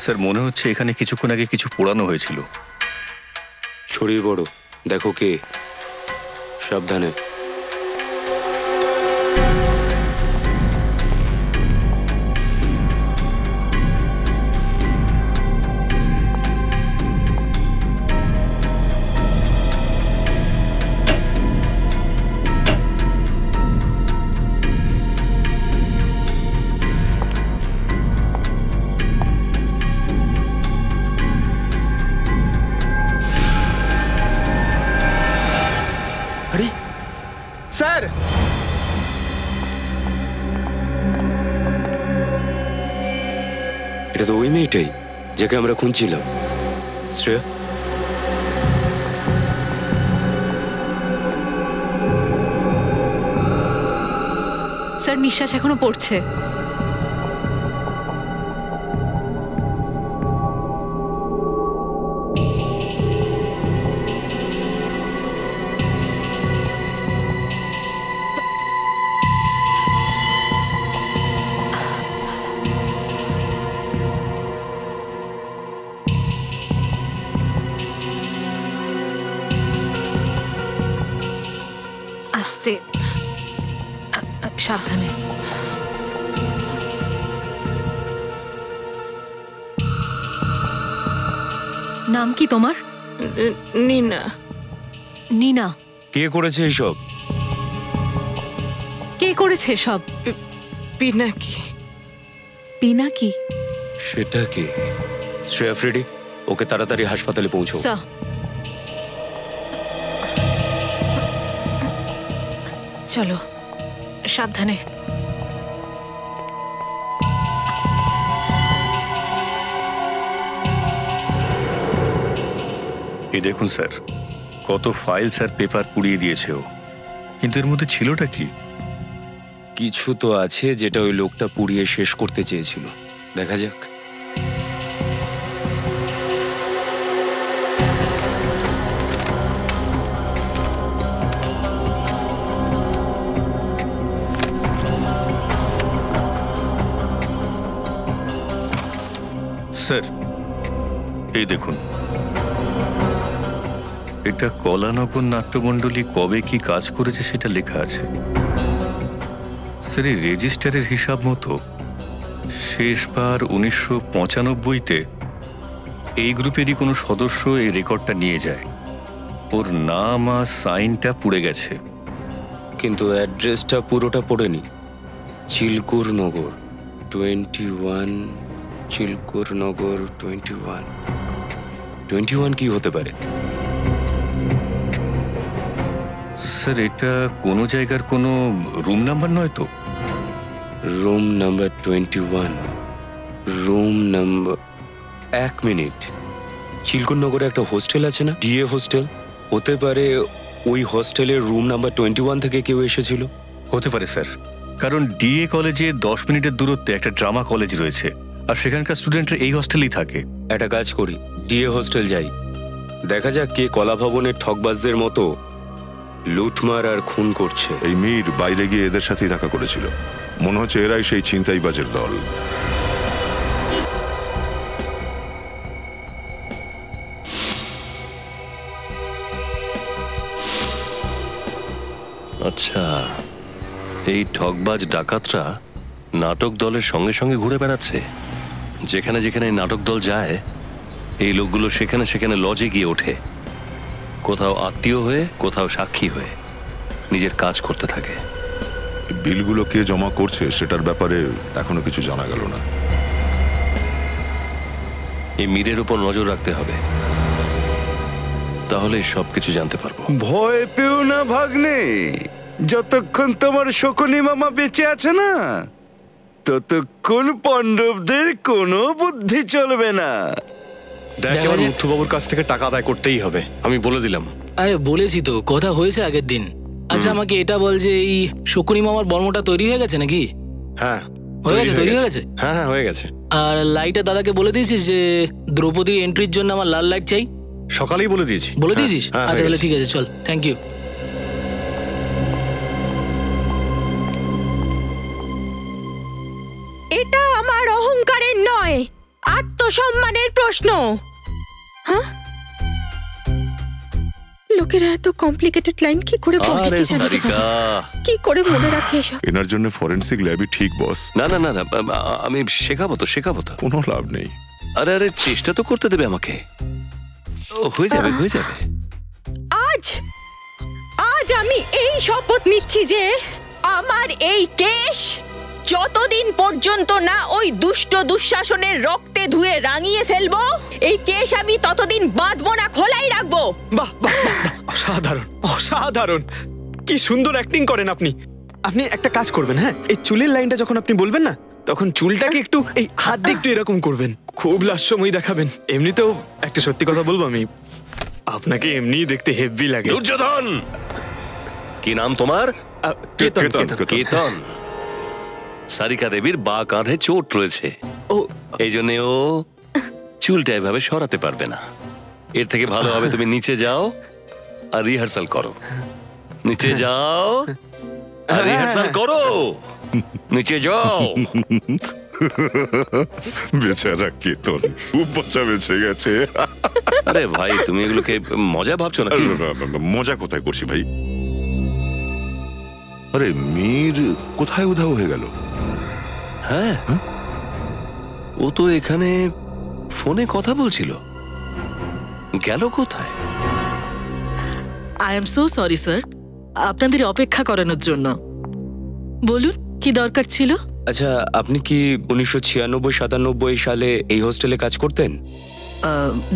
[SPEAKER 20] স্যার, মনে হচ্ছে এখানে কিছুক্ষণ আগে কিছু পোড়ানো হয়েছিল।
[SPEAKER 14] ছড়িয়ে পড়ো, দেখো কে। সাবধানে।
[SPEAKER 19] স্যার,
[SPEAKER 14] এটা তো ওই মেয়েটাই যাকে আমরা খুঁজছিলাম। শ্রেয়া,
[SPEAKER 3] স্যার নিঃশ্বাস এখনো পড়ছে। আস্তে, সাবধানে। নাম কি তোমার?
[SPEAKER 1] নিনা।
[SPEAKER 3] নিনা?
[SPEAKER 14] কে করেছে এসব?
[SPEAKER 3] কে করেছে সব?
[SPEAKER 1] পিনাকি।
[SPEAKER 3] পিনাকি?
[SPEAKER 14] সেটা কি? শ্রেয়া ফ্রেডি, ওকে তাড়াতাড়ি হাসপাতালে পৌঁছো।
[SPEAKER 3] স্যার, চলো সাবধানে।
[SPEAKER 20] এই দেখুন স্যার, কত ফাইলস আর পেপার পুড়িয়ে দিয়েছে ও, কিন্তু এর মধ্যে ছিলটা কি?
[SPEAKER 14] কিছু তো আছে যেটা ওই লোকটা পুড়িয়ে শেষ করতে চেয়েছিল। দেখা যাক।
[SPEAKER 20] স্যার, এই দেখুন, এটা কলানগর নাট্যমণ্ডলী কবে কি কাজ করেছে সেটা লেখা আছে। স্যার, এই রেজিস্টারের হিসাব মতো শেষবার 1995-তে এই গ্রুপেরই কোনো সদস্য এই রেকর্ডটা নিয়ে যায়। ওর নাম আর সাইনটা পুড়ে গেছে,
[SPEAKER 14] কিন্তু অ্যাড্রেসটা পুরোটা পড়েনি। চিলকুর নগর 21, চিলকুর নগর 21 কি হতে পারে?
[SPEAKER 20] স্যার, এটা কোনো জায়গার কোনো রুম নাম্বার নয় তো?
[SPEAKER 14] Room number 21, room number. 1 minute, চিলকুর নগরে একটা হোস্টেল আছে না, ডিএ হোস্টেল? হতে পারে ওই হোস্টেলের রুম নাম্বার 21 থেকে কেউ এসেছিল।
[SPEAKER 20] হতে পারে স্যার, কারণ ডিএ কলেজে 10 মিনিটের দূরত্বে একটা ড্রামা কলেজ রয়েছে, আর সেখানকার স্টুডেন্টরা এই হোস্টেলেই থাকে।
[SPEAKER 14] একটা কাজ করি, ডিএ হোস্টেল যাই, দেখা যাক কে কলা ভবনের ঠকবাজদের মতো লুটমার আর খুন করছে।
[SPEAKER 10] এই মীর বাইরে গিয়ে এদের সাথেই দেখা করেছিল। মনে হচ্ছে এরাই সেই ছিনতাইবাজের দল।
[SPEAKER 12] আচ্ছা, এই ঠকবাজ ডাকাতরা নাটক দলের সঙ্গে সঙ্গে ঘুরে বেড়াচ্ছে। যেখানে যেখানে নাটক দল যায়, এই লোকগুলো সেখানে সেখানে লজে গিয়ে ওঠে, কোথাও আত্মীয় হয়ে, কোথাও সাক্ষী হয়ে নিজের কাজ করতে থাকে।
[SPEAKER 10] বিলগুলো কে জমা করছে সেটার ব্যাপারে এখনো কিছু জানা গেল না।
[SPEAKER 12] এই মীরের উপর নজর রাখতে হবে। তাহলে সবকিছু জানতে পারবো।
[SPEAKER 13] ভয় পেও না ভাগ্নে, যতক্ষণ তোমার শকুনি মামা বেঁচে আছে না ততক্ষণ পাণ্ডবদের কোনো বুদ্ধি চলবে না।
[SPEAKER 4] দেখ, এবার মুথুবাবুর কাছ থেকে টাকা আদায় করতেই হবে, আমি বলে দিলাম।
[SPEAKER 17] আরে বলেছি তো, কথা হয়েছে আগের দিন। আচ্ছা আমাকে এটা বল যে এই শকুনি মামার বর্মটা তৈরি হয়ে গেছে নাকি?
[SPEAKER 4] হ্যাঁ
[SPEAKER 17] হয়ে গেছে, তৈরি হয়ে গেছে।
[SPEAKER 4] হ্যাঁ হ্যাঁ হয়ে গেছে।
[SPEAKER 17] আর লাইটের দাদাকে বলে দিয়েছিস যে দ্রৌপদীর এন্ট্রির জন্য আমার লাল লাইট চাই?
[SPEAKER 4] সকালেই বলে দিয়েছি।
[SPEAKER 17] বলে দিয়েছিস?
[SPEAKER 4] হ্যাঁ,
[SPEAKER 17] আচ্ছা তাহলে ঠিক আছে, চল, থ্যাংক ইউ।
[SPEAKER 9] এটা আমার অহংকারের নয়, আত্মসম্মানের প্রশ্ন। হ্যাঁ, লোকেরা এত কমপ্লিকেটেড লাইন কি করে বলে?
[SPEAKER 12] আরে সারিকা,
[SPEAKER 9] কি করে মনে রাখে এসব?
[SPEAKER 10] এনার জন্য ফরেনসিক ল্যাবই ঠিক বস।
[SPEAKER 12] না না না না, আমি শেখাবো তো।
[SPEAKER 10] কোনো লাভ নেই।
[SPEAKER 12] আরে আরে, চেষ্টা তো করতে দেবে আমাকে। ও হয়ে যাবে, হয়ে যাবে।
[SPEAKER 9] আজ আমি এই শপথ নিচ্ছি যে আমার এই কেশ যতদিন পর্যন্ত না ওই দুষ্ট দুঃশাসনের রক্তে ধুয়ে রাঙিয়ে ফেলবো, এই কেশ আমি ততদিন বাঁধবো না, খোলাই রাখবো।
[SPEAKER 11] বাহ বাহ বাহ, অসাধারণ অসাধারণ, কি সুন্দর অ্যাক্টিং করেন আপনি। আপনি একটা কাজ করবেন, হ্যাঁ, এই চুলের লাইনটা যখন আপনি বলবেন না, তখন চুলটাকে একটু এই হাত দিয়ে একটু এরকম করবেন, খুব লাস্যময়ী দেখাবেন। এমনিতেও একটা সত্যি কথা বলবো, আমি আপনাকে এমনিই দেখতে হেভি লাগে।
[SPEAKER 12] দুর্যোধন, কি নাম তোমার?
[SPEAKER 11] কেতন।
[SPEAKER 12] কেতন। সারিকা দেবীর বা কাঁধে চোট রয়েছে, এই জন্য ও চুলটা এভাবে সরাতে পারবে না। এর থেকে ভালো হবে তুমি নিচে যাও আর রিহার্সাল করো। নিচে যাও আর রিহার্সাল করো। নিচে যাও।
[SPEAKER 10] বেচারা কেতন, খুব বাঁচা বেঁচে গেছে।
[SPEAKER 12] আরে ভাই, তুমি এগুলোকে মজা ভাবছো না?
[SPEAKER 10] মজা কোথায় করছি ভাই? আরে মীর কোথায় উধাও হয়ে গেল?
[SPEAKER 12] হ্যাঁ, ও তো এখানে ফোনে কথা বলছিল, গেল কোথায়?
[SPEAKER 1] I am so sorry sir, আপনাদের অপেক্ষা করানোর জন্য। বলুন কি দরকার ছিল?
[SPEAKER 14] আচ্ছা, আপনি কি 1996-97 সালে এই হোস্টেলে কাজ করতেন?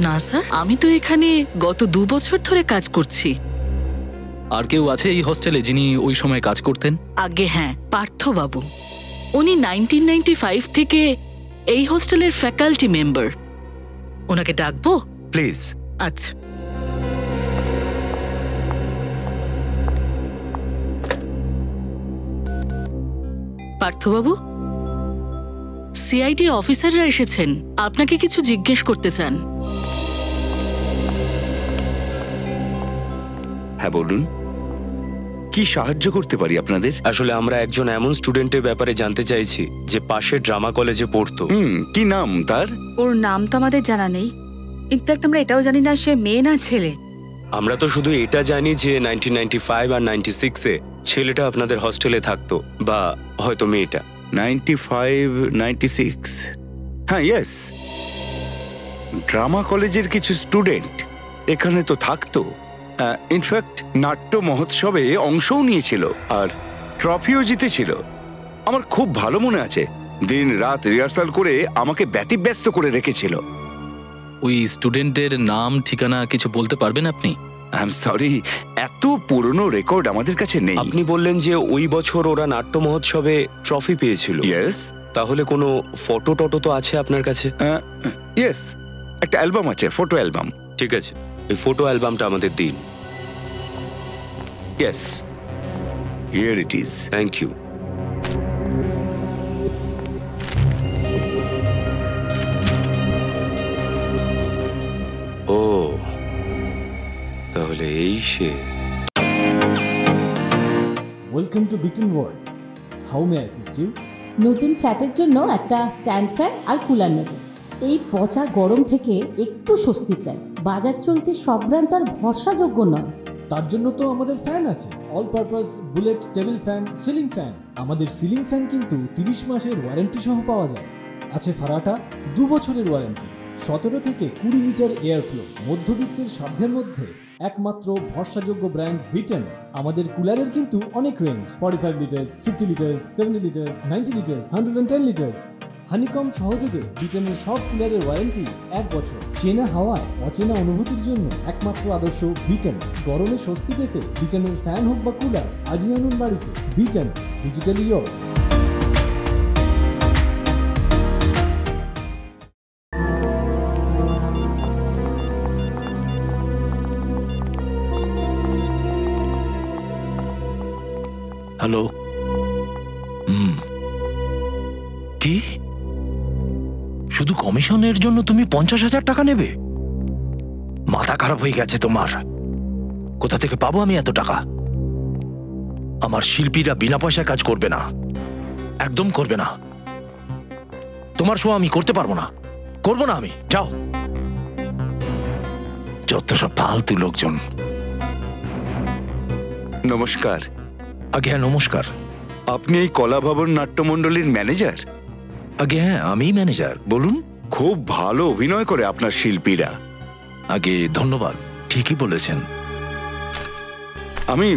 [SPEAKER 1] না স্যার, আমি তো এখানে গত 2 বছর ধরে কাজ করছি।
[SPEAKER 7] আর কেউ আছে এই হোস্টেলে যিনি ওই সময় কাজ করতেন?
[SPEAKER 1] আগে হ্যাঁ, পার্থবাবু। উনি 1995 থেকে এই হোস্টেলের ফ্যাকাল্টি মেম্বার। ওনাকে ডাকবো?
[SPEAKER 14] প্লিজ।
[SPEAKER 1] আচ্ছা। পার্থবাবু, সিআইডি অফিসাররা এসেছেন, আপনাকে কিছু জিজ্ঞেস করতে চান।
[SPEAKER 13] হ্যাঁ বলুন, কি সাহায্য করতে পারি আপনাদের?
[SPEAKER 14] আসলে আমরা একজন এমন স্টুডেন্টের ব্যাপারে জানতে চাইছি যে পাশের ড্রামা কলেজে পড়তো।
[SPEAKER 13] কি নাম তার?
[SPEAKER 8] ওর নাম তো আমাদের জানা নেই। ইনফ্যাক্ট আমরা এটাও জানি না সে মেয়ে না ছেলে।
[SPEAKER 14] আমরা তো শুধু এটা জানি যে 1995 আর 96-এ ছেলেটা আপনাদের হোস্টেলে থাকতো, বা হয়তো মেয়েটা।
[SPEAKER 13] 95-96, হ্যাঁ, ইয়েস। ড্রামা কলেজের কিছু স্টুডেন্ট এখানে তো থাকতো। ইনফ্যাক্ট নাট্য মহোৎসবে অংশও নিয়েছিল আর ট্রফিও জিতেছিল। আমার খুব ভালো মনে আছে, দিন রাত রিহার্সাল করে আমাকে ব্যতিব্যস্ত করে রেখেছিল।
[SPEAKER 7] ওই স্টুডেন্টদের নাম ঠিকানা কিছু বলতে পারবেন আপনি?
[SPEAKER 13] আই এম সরি, এত পুরনো রেকর্ড আমাদের কাছে নেই।
[SPEAKER 14] আপনি বললেন যে ওই বছর ওরা নাট্য মহোৎসবে ট্রফি পেয়েছিল।
[SPEAKER 13] ইয়েস।
[SPEAKER 14] তাহলে কোনো ফটো টটো তো আছে আপনার কাছে?
[SPEAKER 13] ইয়েস, একটা অ্যালবাম আছে, ফটো অ্যালবাম।
[SPEAKER 14] ঠিক আছে, এই ফটো অ্যালবামটা আমাদের দিন।
[SPEAKER 13] Yes, here it is.
[SPEAKER 14] Thank you. ও, তাহলে এই সে।
[SPEAKER 21] Welcome to Bitten world. How may I assist you?
[SPEAKER 22] নতুন ফ্ল্যাটের জন্য একটা স্ট্যান্ড ফ্যান আর কুলার নেব। এই পচা গরম থেকে একটু স্বস্তি চাই। বাজার চলতে সব ব্র্যান্ড আর ভরসাযোগ্য নয়।
[SPEAKER 21] তার জন্য তো আমাদের ফ্যান আছে, all purpose bullet table fan, ceiling fan. আমাদের সিলিং ফ্যান কিন্তু 30 মাসের ওয়ারেন্টি সহ পাওয়া যায়। আছে ফারাটা 2 বছরের ওয়ারেন্টি, 17 থেকে 20 মিটার এয়ার ফ্লো। মধ্যবিত্তের সাধ্যের মধ্যে একমাত্র ভরসাযোগ্য ব্র্যান্ড বিটেন। আমাদের কুলারের কিন্তু অনেক range, 45 litres, 50 litres, 70 litres, 90 litres, 110 litres. Honeycomb সহযোগে ব্রিটেনের সব কুলারের ওয়ারেন্টি 1 বছর। চেনা হাওয়ায় অচেনা অনুভূতির জন্য একমাত্র আদর্শ ব্রিটেন। গরমে স্বস্তি পেতে ব্রিটেনের ফ্যান হোক বা কুলার, আজই আনুন বাড়িতে। Britain, digitally years.
[SPEAKER 5] হ্যালো। কি শুধু কমিশনের জন্য তুমি 50,000 টাকা নেবে? মাথা খারাপ হয়ে গেছে তোমার? কোথা থেকে পাবো আমি এত টাকা? আমার শিল্পীরা বিনা পয়সায় কাজ করবে না, একদম করবে না। তোমার শো আমি করতে পারবো না, করবো না আমি। যাও। যত সব ফালতু লোকজন।
[SPEAKER 13] নমস্কার।
[SPEAKER 5] আগে হ্যাঁ, নমস্কার।
[SPEAKER 13] আপনি এই কলাভবন নাট্যমণ্ডলীর ম্যানেজার?
[SPEAKER 5] আগে হ্যাঁ, আমি ম্যানেজার। বলুন।
[SPEAKER 13] খুব ভালো অভিনয় করে আপনার শিল্পীরা।
[SPEAKER 5] আগে ধন্যবাদ, ঠিকই বলেছেন।
[SPEAKER 13] আমি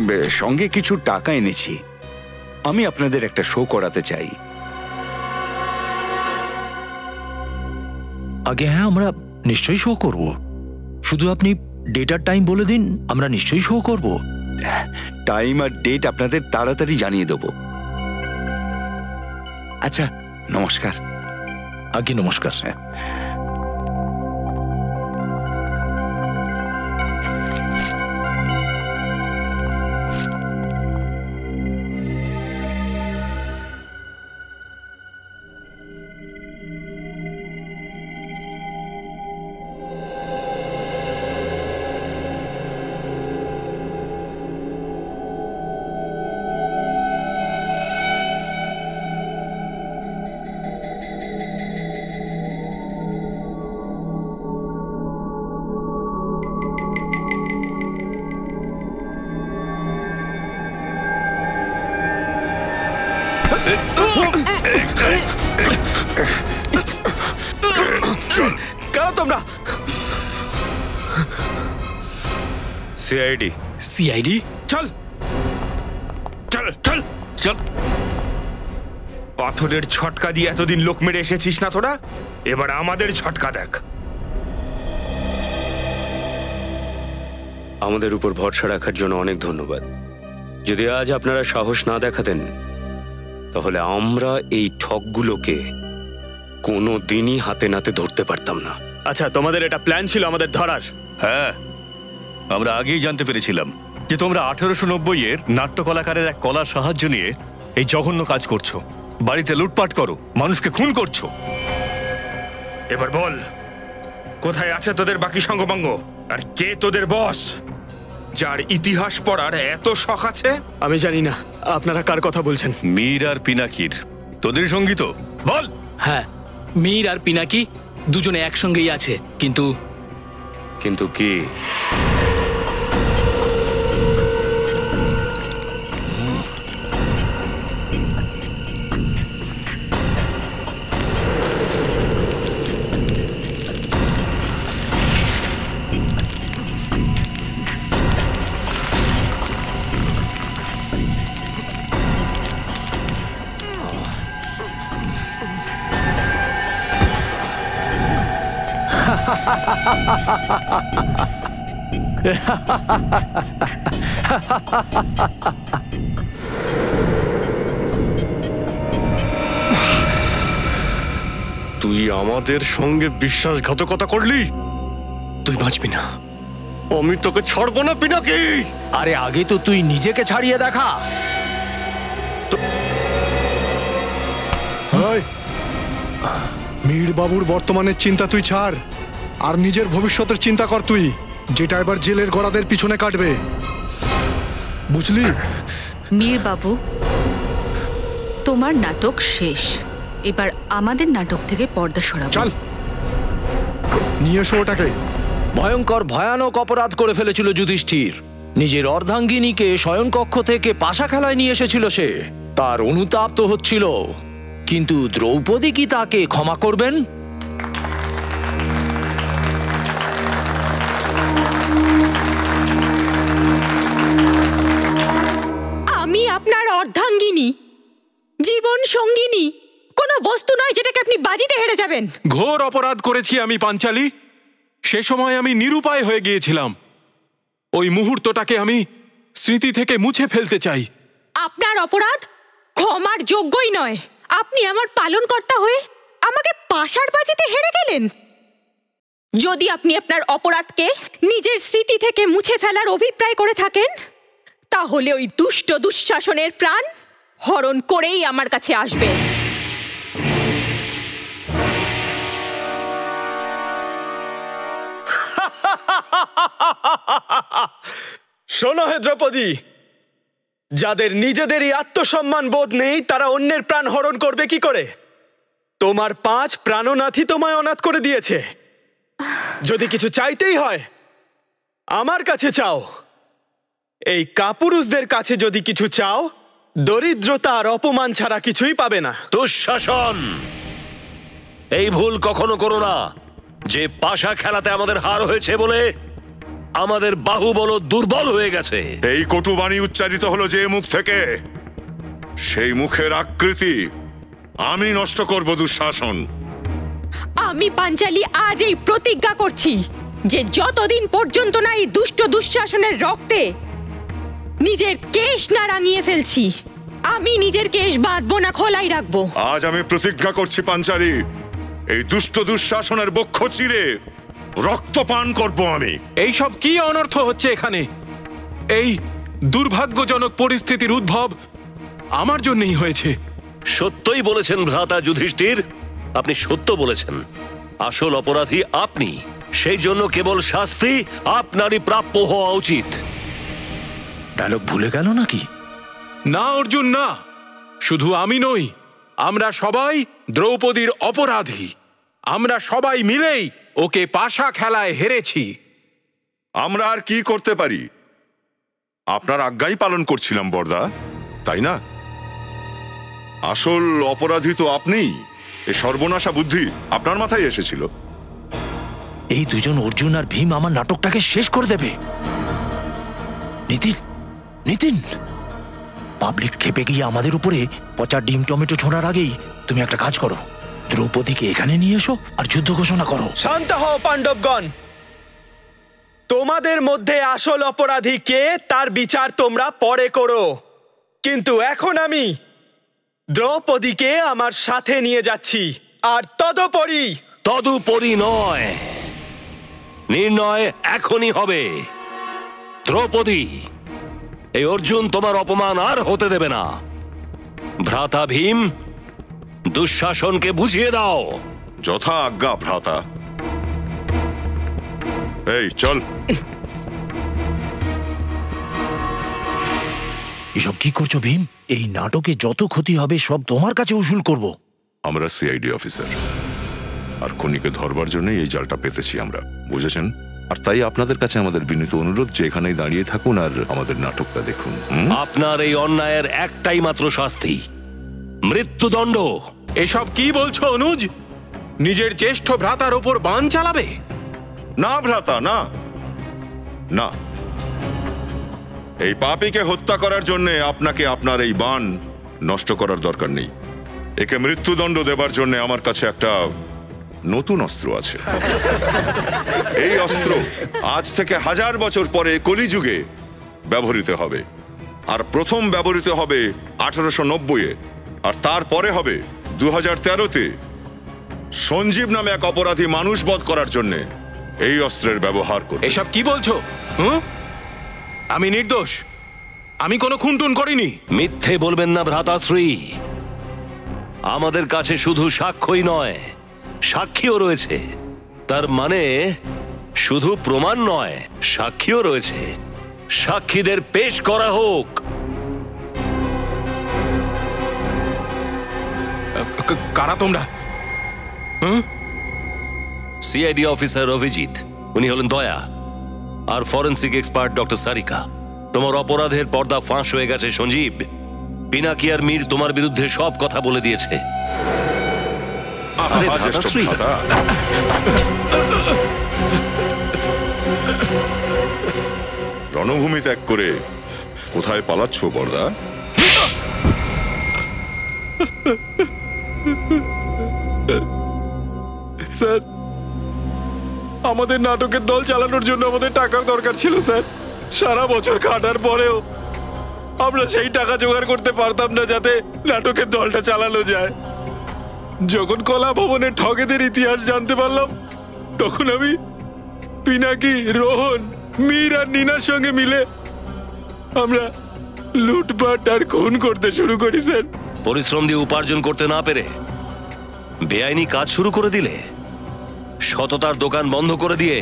[SPEAKER 13] সঙ্গে কিছু টাকা এনেছি, আমি আপনাদের একটা শো করাতে চাই।
[SPEAKER 5] আগে হ্যাঁ, আমরা নিশ্চয়ই শো করব। শুধু আপনি ডেট আর টাইম বলে দিন, আমরা নিশ্চয়ই শো করব।
[SPEAKER 13] টাইম আর ডেট আপনাদের তাড়াতাড়ি জানিয়ে দেব। আচ্ছা, নমস্কার।
[SPEAKER 5] আগে নমস্কার।
[SPEAKER 11] কারা তোমরা?
[SPEAKER 12] সিআইডি।
[SPEAKER 17] সিআইডি?
[SPEAKER 2] চল চল চল চল। পাথরের ছটকা দিয়ে এতদিন লোক মেরে এসেছিস না তোরা, এবার আমাদের ছটকা দেখ।
[SPEAKER 14] আমাদের উপর ভরসা রাখার জন্য অনেক ধন্যবাদ। যদি আজ আপনারা সাহস না দেখাতেন তাহলে আমরা এই ঠকগুলোকে কোনো দিনই হাতে নাতে ধরতে পারতাম না।
[SPEAKER 11] আচ্ছা, তোমাদের এটা প্ল্যান ছিল আমাদের ধরার?
[SPEAKER 20] হ্যাঁ, আমরা আগেই জানতে পেরেছিলাম যে তোমরা 1890-এর নাট্যকলাকারের এক কলার সাহায্য নিয়ে এই জঘন্য কাজ করছো। বাড়িতে লুটপাট করো, মানুষকে খুন করছো।
[SPEAKER 2] এবার বল, কোথায় আছে তোদের বাকি সঙ্গপাঙ্গ? আর কে তোদের বস, যার ইতিহাস পড়ার এত শখ আছে?
[SPEAKER 11] আমি জানি না আপনারা কার কথা বলছেন।
[SPEAKER 20] মীর আর পিনাকির তোদের সঙ্গী তো? বল।
[SPEAKER 17] হ্যাঁ, মীর আর পিনাকি দুজনে একসঙ্গেই আছে। কিন্তু
[SPEAKER 14] কি?
[SPEAKER 4] তুই আমাদের সঙ্গে বিশ্বাসঘাতকতা করলি, তুই বাঁচবি না। আমি তোকে ছাড়বো না পিনাকি।
[SPEAKER 5] আরে আগে তো তুই নিজেকে ছাড়িয়ে দেখা।
[SPEAKER 15] মীর বাবুর বর্তমানের চিন্তা তুই ছাড়, আর নিজের ভবিষ্যতের চিন্তা কর তুই, যেটা এবার জেলের গড়াদের পিছনে কাটবে, বুঝলি?
[SPEAKER 8] মীর বাবু, তোমার নাটক শেষ। এবার আমাদের নাটক থেকে পর্দা সরাবো।
[SPEAKER 15] চল নিয়ে এসো ওটাকে।
[SPEAKER 5] ভয়ঙ্কর ভয়ানক অপরাধ করে ফেলেছিল যুধিষ্ঠির। নিজের অর্ধাঙ্গিনীকে শয়নকক্ষ থেকে পাশা খেলায় নিয়ে এসেছিল সে। তার অনুতাপ তো হচ্ছিল, কিন্তু দ্রৌপদী কি তাকে ক্ষমা করবেন?
[SPEAKER 9] আমি আপনার অর্ধাঙ্গিনী, জীবন সঙ্গিনী, কোনো বস্তু নয় যেটাকে আপনি বাজিতে হেরে যাবেন।
[SPEAKER 6] ঘোর অপরাধ করেছি আমি পাঞ্চালী। সে সময় আমি নিরুপায় হয়ে গিয়েছিলাম। ওই মুহূর্তটাকে আমি স্মৃতি থেকে মুছে ফেলতে চাই।
[SPEAKER 9] আপনার অপরাধ ক্ষমার যোগ্যই নয়। আপনি আমার পালনকর্তা হয়ে আমাকে পাশার বাজিতে হেরে গেলেন। যদি আপনি আপনার অপরাধকে নিজের স্মৃতি থেকে মুছে ফেলার অভিপ্রায় করে থাকেন, তাহলে ওই দুষ্ট দুঃশাসনের প্রাণ হরণ করেই আমার কাছে আসবেন।
[SPEAKER 11] শোনো হে দ্রৌপদী, যাদের নিজেদেরই আত্মসম্মান বোধ নেই তারা অন্যের প্রাণ হরণ করবে কি করে? তোমার 5 প্রাণনাথই তোমায় অনাথ করে দিয়েছে। যদি কিছু চাইতেই হয় আমার কাছে চাও। এই কাপুরুষদের কাছে যদি কিছু চাও, দরিদ্রতা আর অপমান ছাড়া কিছুই পাবে না।
[SPEAKER 12] দুঃশাসন, এই ভুল কখনো করো না যে পাশা খেলাতে আমাদের হার হয়েছে বলে আমাদের বাহুবল দুর্বল হয়ে গেছে।
[SPEAKER 10] এই কটু বাণী উচ্চারিত হলো যে মুখ থেকে, সেই মুখের আকৃতি আমি নষ্ট করব দুঃশাসন।
[SPEAKER 9] আমি পাঞ্চালী আজ এই প্রতিজ্ঞা করছি যে যতদিন পর্যন্ত না এই দুষ্ট দুঃশাসনের রক্তে নিজের কেশ না রাঙিয়ে ফেলছি, আমি নিজের কেশ বাঁধবো না, খোলাই রাখবো।
[SPEAKER 10] আজ আমি প্রতিজ্ঞা করছি পাঞ্চালী, এই দুষ্ট দুঃশাসনের বক্ষ চিরে রক্তপান করব আমি।
[SPEAKER 6] এইসব কি অনর্থ হচ্ছে এখানে? এই দুর্ভাগ্যজনক পরিস্থিতির উদ্ভব আমার জন্যই হয়েছে।
[SPEAKER 12] সত্যই বলেছেন ভ্রাতা যুধিষ্ঠির, আপনি সত্য বলেছেন। আসল অপরাধী আপনি, সেই জন্য কেবল শাস্তি আপনারই প্রাপ্য হওয়া উচিত।
[SPEAKER 5] ডায়লগ ভুলে গেল নাকি?
[SPEAKER 6] না অর্জুন, না। শুধু আমি নই, আমরা সবাই দ্রৌপদীর অপরাধী। আমরা সবাই মিলেই ওকে পাশা খেলায় হেরেছি।
[SPEAKER 10] আমরা আর কি করতে পারি? আপনার আজ্ঞাই পালন করছিলাম বরদা, তাই না? আসল অপরাধী তো আপনিই। এই সর্বনাশা বুদ্ধি আপনার মাথায় এসেছিল।
[SPEAKER 5] এই দুজন অর্জুন আর ভীম আমার নাটকটাকে শেষ করে দেবে। নিতিন, নিতিন, পাবলিক খেপে গিয়ে আমাদের উপরে পচা ডিম টমেটো ছোঁড়ার আগেই তুমি একটা কাজ করো, দ্রৌপদীকে এখানে নিয়ে এসো আর যুদ্ধ ঘোষণা করো।
[SPEAKER 11] শান্ত হও পাণ্ডবগণ। তোমাদের মধ্যে আসল অপরাধী কে তার বিচার তোমরা পরে করো, কিন্তু এখন আমি দ্রৌপদীকে আমার সাথে নিয়ে যাচ্ছি। আর
[SPEAKER 12] তদুপরি নয়, নির্ণয় এখনই হবে। দ্রৌপদী, এই অর্জুন তোমার অপমান আর হতে দেবে না। ভ্রাতা ভীম, দুঃশাসনকে বুঝিয়ে দাও।
[SPEAKER 10] যথা আজ্ঞা ভ্রাতা। এই চল।
[SPEAKER 5] এসব কি করছো ভীম? এই নাটকে যত ক্ষতি হবে সব তোমার কাছে উসুল করব।
[SPEAKER 10] আমরা সিআইডি অফিসার, আর খুনিকে ধরবার জন্য এই জালটা পেতেছি আমরা, বুঝেছেন? আর তাই আপনাদের কাছে আমাদের বিনীত অনুরোধ যে এখানেই দাঁড়িয়ে থাকুন আর আমাদের নাটকটা দেখুন।
[SPEAKER 12] আপনার এই অন্যায়ের একটাই মাত্র শাস্তি, মৃত্যুদণ্ড।
[SPEAKER 6] এসব কি বলছো অনুজ? নিজের জ্যেষ্ঠ ভ্রাতার ওপর বাণ চালাবে?
[SPEAKER 10] না ভ্রাতা, না না। এই পাপীকে হত্যা করার জন্য আপনাকে আপনার এই বাণ নষ্ট করার দরকার নেই। একে মৃত্যুদণ্ড দেবার জন্য আমার কাছে একটা নতুন অস্ত্র আছে। এই অস্ত্র আজ থেকে 1000 বছর পরে কলিযুগে ব্যবহৃত হবে। আর প্রথম ব্যবহৃত হবে 1890-এ, আর তারপরে হবে 2013-তে। সঞ্জীব নামে এক অপরাধী মানুষ বধ করার জন্য এই অস্ত্রের ব্যবহার করবে।
[SPEAKER 6] এসব কি বলছো? আমি নির্দোষ, আমি কোনো খুনটুন করিনি।
[SPEAKER 12] মিথ্যে বলবেন না ভ্রাতাশ্রী। আমাদের কাছে শুধু সাক্ষ্যই নয়, সাক্ষীও রয়েছে। তার মানে শুধু প্রমাণ নয়, সাক্ষীও রয়েছে। সাক্ষীদের পেশ করা হোক।
[SPEAKER 6] কারা তোমরা?
[SPEAKER 12] সিআইডি অফিসার অভিজিৎ, উনি হলেন দয়া, আর ফরেন্সিক এক্সপার্ট ডক্টর সারিকা। তোমার অপরাধের পর্দা ফাঁস হয়ে গেছে সঞ্জীব। পিনাকি আর মীর তোমার বিরুদ্ধে সব কথা বলে দিয়েছে।
[SPEAKER 10] রণভূমি ত্যাগ করে কোথায় পালাচ্ছ বরদা?
[SPEAKER 11] স্যার, আমাদের নাটকের দল চালানোর জন্য আমাদের টাকার দরকার ছিল স্যার। সারা বছর খাটার পরেও আমরা সেই টাকা জোগাড় করতে পারতাম না যাতে নাটকের দলটা চালানো যায়। যখন কলা ভবনের ঠগেদের ইতিহাস জানতে পারলাম, তখন আমি পিনাকি, রোহন, মীর আর নিনার সঙ্গে মিলে আমরা লুটপাট আর খুন করতে শুরু করি স্যার।
[SPEAKER 12] পরিশ্রম দিয়ে উপার্জন করতে না পেরে বেআইনি কাজ শুরু করে দিলে, সততার দোকান বন্ধ করে দিয়ে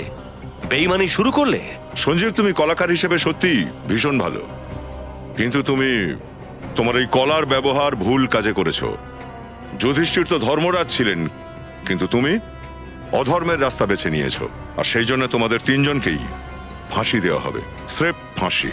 [SPEAKER 12] বেইমানি শুরু করলে।
[SPEAKER 10] সঞ্জীব, তুমি কলাকার হিসেবে সত্যি ভীষণ ভালো, কিন্তু তুমি তোমার এই কলার ব্যবহার ভুল কাজে করেছো। যুধিষ্ঠির তো ধর্মরাজ ছিলেন, কিন্তু তুমি অধর্মের রাস্তা বেছে নিয়েছো, আর সেই জন্য তোমাদের তিনজনকেই ফাঁসি দেওয়া হবে। স্রেফ ফাঁসি।